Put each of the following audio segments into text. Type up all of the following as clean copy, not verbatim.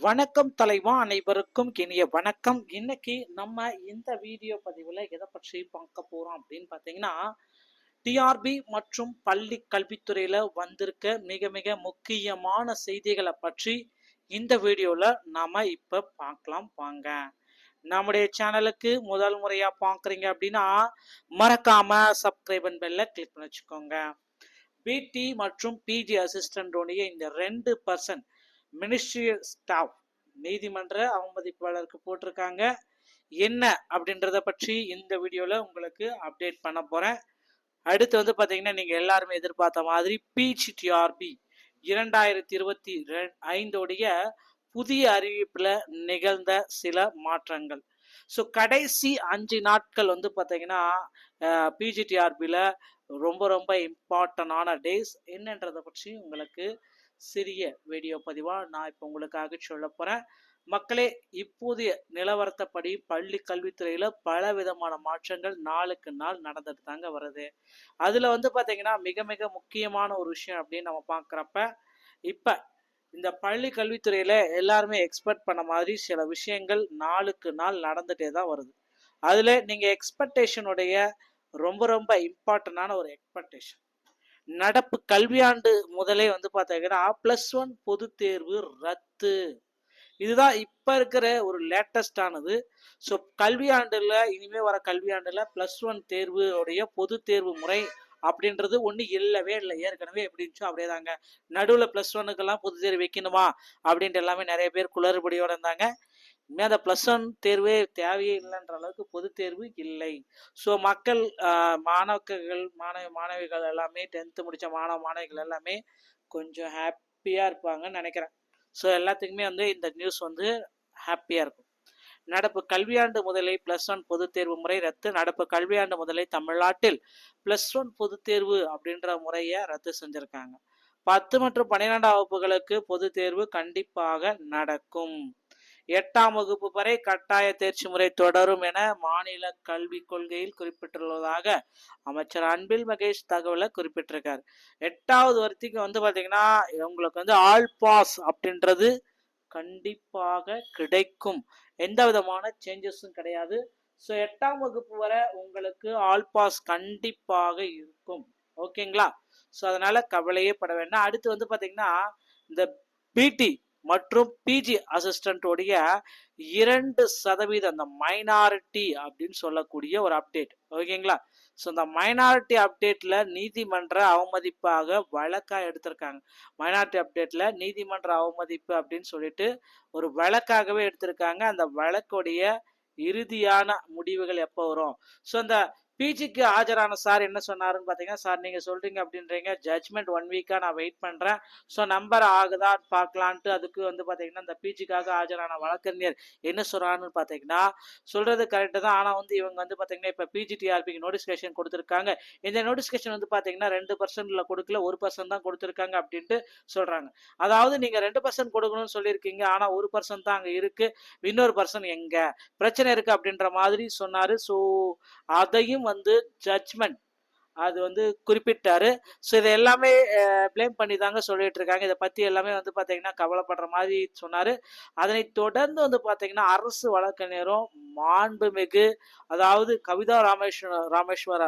வணக்கம் தலைவா, அனைவருக்கும் இனிய வணக்கம். இன்னைக்கு நம்ம இந்த வீடியோ பதிவுல எதை பற்றி பார்க்க போறோம் அப்படின்னு பார்த்தீங்கன்னா, டிஆர்பி மற்றும் பள்ளி கல்வித்துறையில வந்திருக்க மிக மிக முக்கியமான செய்திகளை பற்றி இந்த வீடியோல நாம இப்ப பார்க்கலாம் வாங்க. நம்முடைய சேனலுக்கு முதல் முறையா பார்க்குறீங்க அப்படின்னா மறக்காம சப்ஸ்கிரைப் அண்ட் பெல்ல கிளிக் பண்ணி வச்சுக்கோங்க. பிடி மற்றும் பிஜி அசிஸ்டன்டோடைய இந்த 2% மினிஸ்ட்ரியல் ஸ்டாஃப் நீதிமன்ற அவமதிப்பாளருக்கு போட்டிருக்காங்க. என்ன அப்படின்றத பற்றி இந்த வீடியோல உங்களுக்கு அப்டேட் பண்ண போறேன். அடுத்து வந்து பாத்தீங்கன்னா, நீங்க எல்லாருமே எதிர்பார்த்த மாதிரி பிஜிடிஆர்பி 2025 புதிய அறிவிப்புல நிகழ்ந்த சில மாற்றங்கள். ஸோ கடைசி 5 நாட்கள் வந்து பார்த்தீங்கன்னா, பிஜிடிஆர்பியில் ரொம்ப ரொம்ப இம்பார்ட்டண்டான டேஸ் என்னன்றதை பற்றி உங்களுக்கு சிறிய வீடியோ பதிவாக நான் இப்போ உங்களுக்காக சொல்ல போகிறேன். மக்களே, இப்போதைய நிலவரத்தைப்படி பள்ளி கல்வித்துறையில் பல விதமான மாற்றங்கள் நாளுக்கு நாள் நடந்துட்டு தாங்க வருது. அதில் வந்து பார்த்தீங்கன்னா, மிக மிக முக்கியமான ஒரு விஷயம் அப்படின்னு நம்ம பார்க்குறப்ப, இப்போ இந்த பள்ளி கல்வித்துறையில எல்லாருமே எக்ஸ்பெக்ட் பண்ண மாதிரி சில விஷயங்கள் நாளுக்கு நாள் நடந்துட்டே தான் வருது. அதுல நீங்க எக்ஸ்பெக்டேஷனுடைய ரொம்ப ரொம்ப இம்பார்ட்டன்டான ஒரு எக்ஸ்பெக்டேஷன், நடப்பு கல்வியாண்டு முதலே வந்து பார்த்தீங்கன்னா +1 பொது தேர்வு ரத்து. இதுதான் இப்ப இருக்கிற ஒரு லேட்டஸ்டானது. ஸோ கல்வியாண்டுல இனிமே வர கல்வியாண்டுல +1 தேர்வுடைய பொது தேர்வு முறை அப்படின்றது ஒன்று இல்லவே இல்லை. ஏற்கனவே எப்படி இருந்துச்சோ அப்படியே தாங்க. நடுவில் +1க்கெல்லாம் பொது தேர்வு வைக்கணுமா அப்படின்ட்டு எல்லாமே நிறைய பேர் குளறுபடியோட இருந்தாங்க. இனிமேல் அந்த +1 தேர்வே தேவையே இல்லைன்ற அளவுக்கு பொது தேர்வு இல்லை. ஸோ மக்கள், மாணவர்கள் மாணவிகள் எல்லாமே 10th முடித்த மாணவிகள் எல்லாமே கொஞ்சம் ஹாப்பியாக இருப்பாங்கன்னு நினைக்கிறேன். ஸோ எல்லாத்துக்குமே வந்து இந்த நியூஸ் வந்து ஹாப்பியாக இருக்கும். நடப்பு கல்வியாண்டு முதலே +1 பொதுத் தேர்வு முறை ரத்து. நடப்பு கல்வியாண்டு முதலே தமிழ்நாட்டில் +1 பொதுத் தேர்வு அப்படின்ற முறையை ரத்து செஞ்சிருக்காங்க. 10 மற்றும் 12ஆம் வகுப்புகளுக்கு பொது தேர்வு கண்டிப்பாக நடக்கும். 8ஆம் வகுப்பு வரை கட்டாய தேர்ச்சி முறை தொடரும் என மாநில கல்விக் கொள்கையில் குறிப்பிட்டுள்ளதாக அமைச்சர் அன்பில் மகேஷ் தகவலை குறிப்பிட்டிருக்காரு. 8வது வரைக்கும் வந்து பாத்தீங்கன்னா உங்களுக்கு வந்து ஆல் பாஸ் அப்படின்றது கண்டிப்பாக கிடைக்கும். எந்த விதமான சேஞ்சஸும் கிடையாது. ஸோ 8ஆம் வகுப்பு வரை உங்களுக்கு ஆல் பாஸ் கண்டிப்பாக இருக்கும். ஓகேங்களா? ஸோ அதனால கவலையே பட வேண்டாம். அடுத்து வந்து பார்த்தீங்கன்னா, இந்த பிடி மற்றும் பிஜி அசிஸ்டன்டோடைய 2% அந்த மைனாரிட்டி அப்படின்னு சொல்லக்கூடிய ஒரு அப்டேட். ஓகேங்களா? ஸோ இந்த மைனாரிட்டி அப்டேட்ல நீதிமன்ற அவமதிப்பாக வழக்கா எடுத்திருக்காங்க. மைனாரிட்டி அப்டேட்ல நீதிமன்ற அவமதிப்பு அப்படின்னு சொல்லிட்டு ஒரு வழக்காகவே எடுத்திருக்காங்க. அந்த வழக்குடைய இறுதியான முடிவுகள் எப்போ வரும்? ஸோ இந்த பிஜிக்கு ஆஜரான சார் என்ன சொன்னாருன்னு பார்த்தீங்கன்னா, சார் நீங்கள் சொல்றீங்க அப்படின்றீங்க, ஜட்ஜ்மெண்ட் 1 வீக்காக நான் வெயிட் பண்ணுறேன். ஸோ நம்பர் ஆகுதா பார்க்கலான்ட்டு அதுக்கு வந்து பார்த்தீங்கன்னா இந்த பிஜிக்காக ஆஜரான வழக்கறிஞர் என்ன சொல்கிறான்னு பார்த்தீங்கன்னா, சொல்கிறது கரெக்டு தான். ஆனால் வந்து இவங்க வந்து பார்த்தீங்கன்னா இப்போ பிஜிடிஆர்பிக்கு நோட்டிஃபிகேஷன் கொடுத்துருக்காங்க. இந்த நோட்டிஃபிகேஷன் வந்து பார்த்தீங்கன்னா 2% கொடுக்கல, 1% தான் கொடுத்துருக்காங்க அப்படின்ட்டு சொல்கிறாங்க. அதாவது நீங்கள் 2% கொடுக்கணும்னு சொல்லியிருக்கீங்க, ஆனால் 1% தான் அங்கே இருக்குது, இன்னொரு பர்சன் எங்கே பிரச்சனை இருக்குது அப்படின்ற மாதிரி சொன்னார். ஸோ அதையும் வந்து ஜட்ஜ்மெண்ட் அது வந்து குறிப்பிட்டாரு. ஸோ இதை எல்லாமே பிளேம் பண்ணி தாங்க சொல்லிட்டு இருக்காங்க. இதை பற்றி எல்லாமே வந்து பார்த்தீங்கன்னா கவலைப்படுற மாதிரி சொன்னார். அதனை தொடர்ந்து வந்து பார்த்தீங்கன்னா அரசு வழக்கறிஞரும் மாண்புமிகு அதாவது கவிதா ராமேஸ்வர்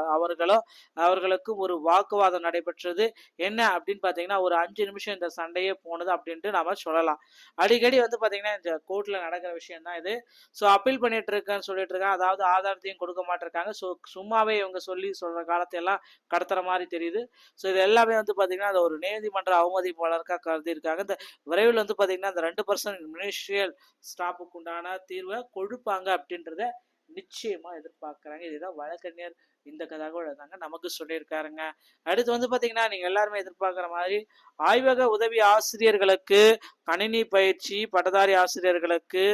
அவர்களுக்கும் ஒரு வாக்குவாதம் நடைபெற்றது. என்ன அப்படின்னு பார்த்தீங்கன்னா, ஒரு 5 நிமிஷம் இந்த சண்டையே போனது அப்படின்ட்டு நாம சொல்லலாம். அடிக்கடி வந்து பார்த்தீங்கன்னா இந்த கோர்ட்டில் நடக்கிற விஷயம் தான் இது. ஸோ அப்பீல் பண்ணிட்டு இருக்கேன்னு சொல்லிட்டு இருக்காங்க. அதாவது ஆதாரத்தையும் கொடுக்க மாட்டிருக்காங்க. ஸோ சும்மாவே இவங்க சொல்ற காலத்தையெல்லாம் கடத்துற மாதிரி தெரியுது. ஸோ இது எல்லாமே வந்து பார்த்தீங்கன்னா அது ஒரு நீதிமன்ற அவமதிப்பாளருக்காக கருதியிருக்காங்க. இந்த விரைவில் வந்து பார்த்தீங்கன்னா இந்த 2% மினிஸ்ட்ரியல் ஸ்டாஃபுக்கு உண்டான தீர்வை கொடுப்பாங்க அப்படின்றத நிச்சயமா எதிர்பார்க்குறாங்க. இதுதான் வழக்கறிஞர் இந்த தகவல் தாங்க நமக்கு சொல்லியிருக்காருங்க. அடுத்து வந்து பார்த்தீங்கன்னா நீங்கள் எல்லாருமே எதிர்பார்க்குற மாதிரி ஆய்வக உதவி ஆசிரியர்களுக்கு கணினி பயிற்சி, பட்டதாரி ஆசிரியர்களுக்கு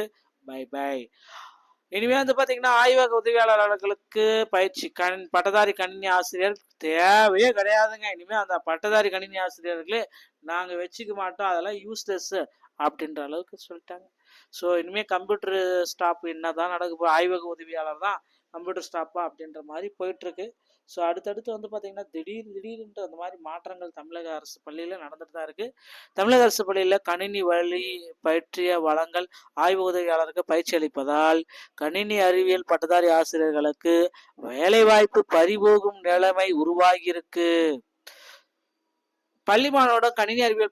பை பை. இனிமே வந்து பாத்தீங்கன்னா ஆய்வக உதவியாளர்களுக்கு பயிற்சி பட்டதாரி கணினி ஆசிரியர் தேவையே கிடையாதுங்க. இனிமே அந்த பட்டதாரி கணினி ஆசிரியர்களே நாங்க வச்சுக்க மாட்டோம், அதெல்லாம் யூஸ்லெஸ் அப்படின்ற அளவுக்கு சொல்லிட்டாங்க. ஸோ இனிமே கம்ப்யூட்டர் ஸ்டாஃப் என்னதான் நடக்க ஆய்வக உதவியாளர் தான் கம்ப்யூட்டர் ஸ்டாப்பா அப்படின்ற மாதிரி போயிட்டுருக்கு. ஸோ அடுத்தடுத்து வந்து பார்த்தீங்கன்னா திடீர்னு அந்த மாதிரி மாற்றங்கள் தமிழக அரசு பள்ளியில் நடந்துட்டு தான் இருக்குது. தமிழக அரசு பள்ளியில் கணினி வழி பற்றிய வளங்கள் ஆய்வு உதவியாளருக்கு பயிற்சி அளிப்பதால் கணினி அறிவியல் பட்டதாரி ஆசிரியர்களுக்கு வேலைவாய்ப்பு பறிபோகும் நிலைமை உருவாகியிருக்கு. பள்ளி மாணவரோட கணினி அறிவியல்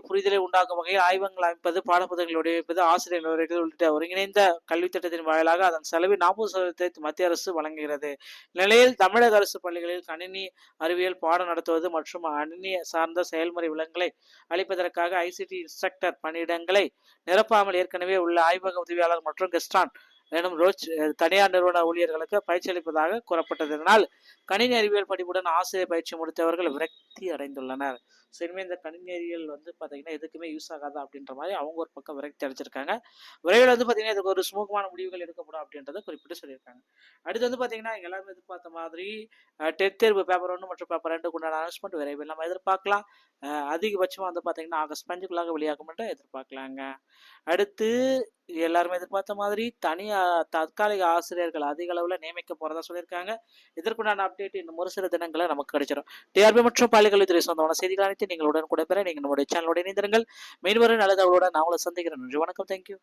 புரிதலை உண்டாக்கும் வகையில் ஆய்வகங்கள் அமைப்பது, பாடப்புத்தகங்களை வடிவமைப்பது, ஆசிரியர் நிர்வகிப்பது உள்ளிட்ட ஒருங்கிணைந்த கல்வித் திட்டத்தின் வாயிலாக அதன் செலவில் 40% மத்திய அரசு வழங்குகிறது. நிலையில் தமிழக அரசு பள்ளிகளில் கணினி அறிவியல் பாடம் நடத்துவது மற்றும் கணினி சார்ந்த செயல்முறை விலங்குகளை அளிப்பதற்காக ஐசிடி இன்ஸ்ட்ரக்டர் பணியிடங்களை நிரப்பாமல் ஏற்கனவே உள்ள ஆய்வக உதவியாளர் மற்றும் கெஸ்டான் எனும் தனியார் நிறுவன ஊழியர்களுக்கு பயிற்சி அளிப்பதாக கூறப்பட்டது. இதனால் கணினி அறிவியல் படிப்புடன் ஆசிரியர் பயிற்சி முடித்தவர்கள் விரக்தி அடைந்துள்ளனர். ஸோ இனிமேல் இந்த கணினி அறிவியல் வந்து பார்த்தீங்கன்னா எதுக்குமே யூஸ் ஆகாதா அப்படின்ற மாதிரி அவங்க ஒரு பக்கம் விரக்தி அடைச்சிருக்காங்க. விரைவில் வந்து பார்த்தீங்கன்னா இதுக்கு ஒரு சுமூகமான முடிவுகள் எடுக்கப்படும் அப்படின்றத குறிப்பிட்டு சொல்லியிருக்காங்க. அடுத்து வந்து பார்த்தீங்கன்னா எல்லாரும் எதிர்பார்த்த மாதிரி டெட் தேர்வு பேப்பர் 1 மற்றும் பேப்பர் 2 உண்டான அனௌன்ஸ்மெண்ட் விரைவில் நம்ம எதிர்பார்க்கலாம். அதிகபட்சமாக வந்து பார்த்தீங்கன்னா ஆகஸ்ட் 5க்குள்ளாக வெளியாகும் என்று எதிர்பார்க்கலாங்க. அடுத்து எல்லாருமே எதிர்பார்த்த மாதிரி தற்காலிக ஆசிரியர்கள் அதிக அளவில் நியமிக்க போறதா சொல்லியிருக்காங்க. இதற்குண்டான அப்டேட் இன்னும் ஒரு சில தினங்களை நமக்கு கிடைச்சிடும். டிஆர்பி மற்றும் பள்ளி கல்வித்துறை சொந்தமான செய்திகள் அனைத்து நீங்கள் உடனுக்குடன் பெற நீங்கள் நம்முடைய சேனலோட இணைந்திருங்கள். மீன்வரும் நல்ல தகவலோட நான் உங்களை சந்திக்கிறேன். நன்றி, வணக்கம், தேங்க்யூ.